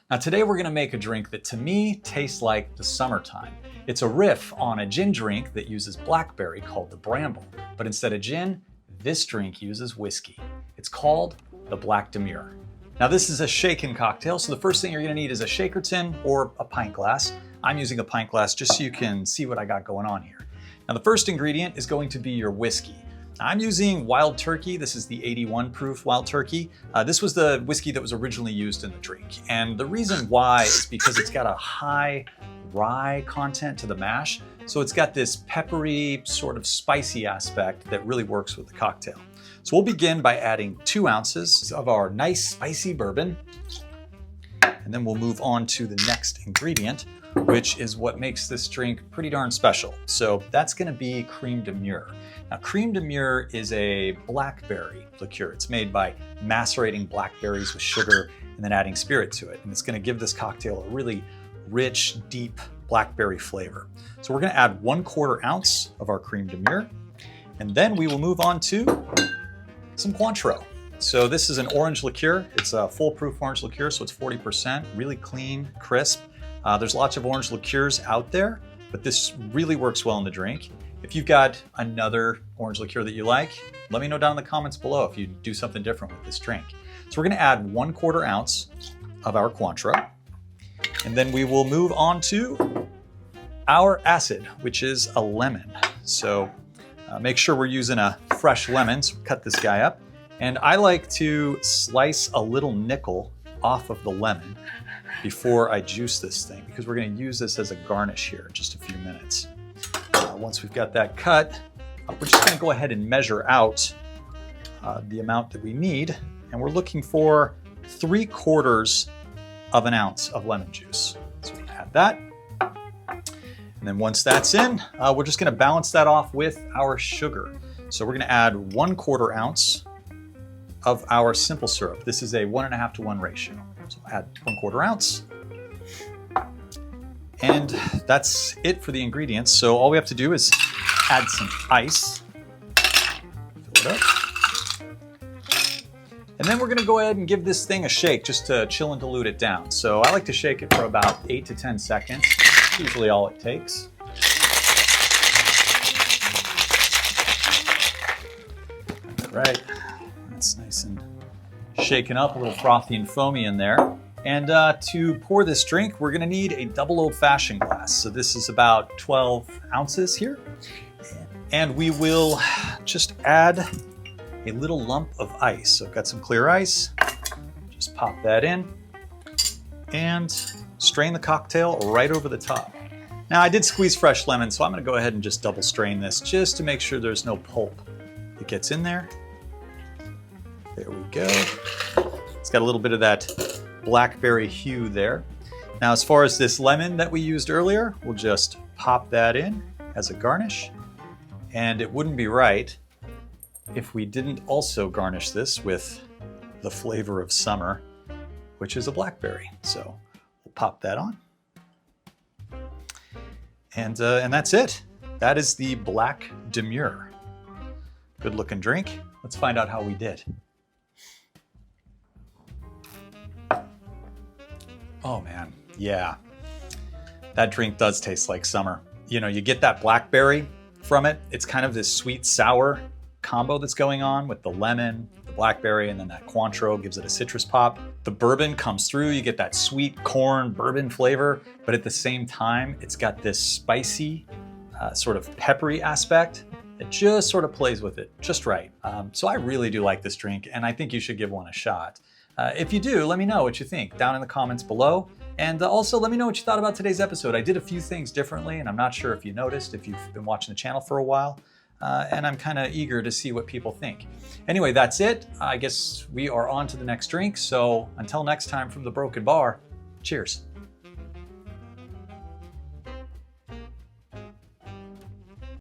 Now today we're gonna make a drink that to me tastes like the summertime. It's a riff on a gin drink that uses blackberry called the Bramble, but instead of gin, this drink uses whiskey. It's called the Black Demure. Now this is a shaken cocktail, so the first thing you're gonna need is a shaker tin or a pint glass. I'm using a pint glass just so you can see what I got going on here. Now the first ingredient is going to be your whiskey. I'm using Wild Turkey. This is the 81 proof Wild Turkey. This was the whiskey that was originally used in the drink. And the reason why is because it's got a high rye content to the mash. So it's got this peppery, sort of spicy aspect that really works with the cocktail. So we'll begin by adding 2 ounces of our nice spicy bourbon. And then we'll move on to the next ingredient, which is what makes this drink pretty darn special. So that's gonna be Creme de Mure. Now, Creme de Mure is a blackberry liqueur. It's made by macerating blackberries with sugar and then adding spirit to it. And it's gonna give this cocktail a really rich, deep blackberry flavor. So we're gonna add 1/4 ounce of our Creme de Mure. And then we will move on to some Cointreau. So this is an orange liqueur. It's a foolproof orange liqueur, so it's 40%, really clean, crisp. There's lots of orange liqueurs out there, but this really works well in the drink. If you've got another orange liqueur that you like, let me know down in the comments below if you do something different with this drink. So we're gonna add 1/4 ounce of our Cointreau, and then we will move on to our acid, which is a lemon. So make sure we're using a fresh lemon, so cut this guy up. And I like to slice a little nickel off of the lemon before I juice this thing, because we're gonna use this as a garnish here in just a few minutes. Once we've got that cut, we're just gonna go ahead and measure out the amount that we need. And we're looking for 3/4 of an ounce of lemon juice. So we're gonna add that. And then once that's in, we're just gonna balance that off with our sugar. So we're gonna add 1/4 ounce of our simple syrup. This is a 1.5 to 1 ratio. So add 1/4 ounce. And that's it for the ingredients. So all we have to do is add some ice. Fill it up. And then we're gonna go ahead and give this thing a shake just to chill and dilute it down. So I like to shake it for about 8 to 10 seconds. That's usually all it takes. All right, that's nice and shaken up, a little frothy and foamy in there. And to pour this drink, we're gonna need a double old-fashioned glass. So this is about 12 ounces here. And we will just add a little lump of ice. So I've got some clear ice, just pop that in and strain the cocktail right over the top. Now I did squeeze fresh lemon, so I'm gonna go ahead and just double strain this just to make sure there's no pulp that gets in there. There we go. It's got a little bit of that blackberry hue there. Now, as far as this lemon that we used earlier, we'll just pop that in as a garnish. And it wouldn't be right if we didn't also garnish this with the flavor of summer, which is a blackberry. So we'll pop that on. And that's it. That is the Black Demure. Good looking drink. Let's find out how we did. Oh man, yeah. That drink does taste like summer. You know, you get that blackberry from it. It's kind of this sweet sour combo that's going on with the lemon, the blackberry, and then that Cointreau gives it a citrus pop. The bourbon comes through, you get that sweet corn bourbon flavor, but at the same time, it's got this spicy, sort of peppery aspect that just sort of plays with it just right. So I really do like this drink, and I think you should give one a shot. If you do, let me know what you think down in the comments below. And also let me know what you thought about today's episode. I did a few things differently, and I'm not sure if you noticed, if you've been watching the channel for a while. And I'm kind of eager to see what people think. Anyway, that's it. I guess we are on to the next drink. So until next time from the Broken Bar, cheers.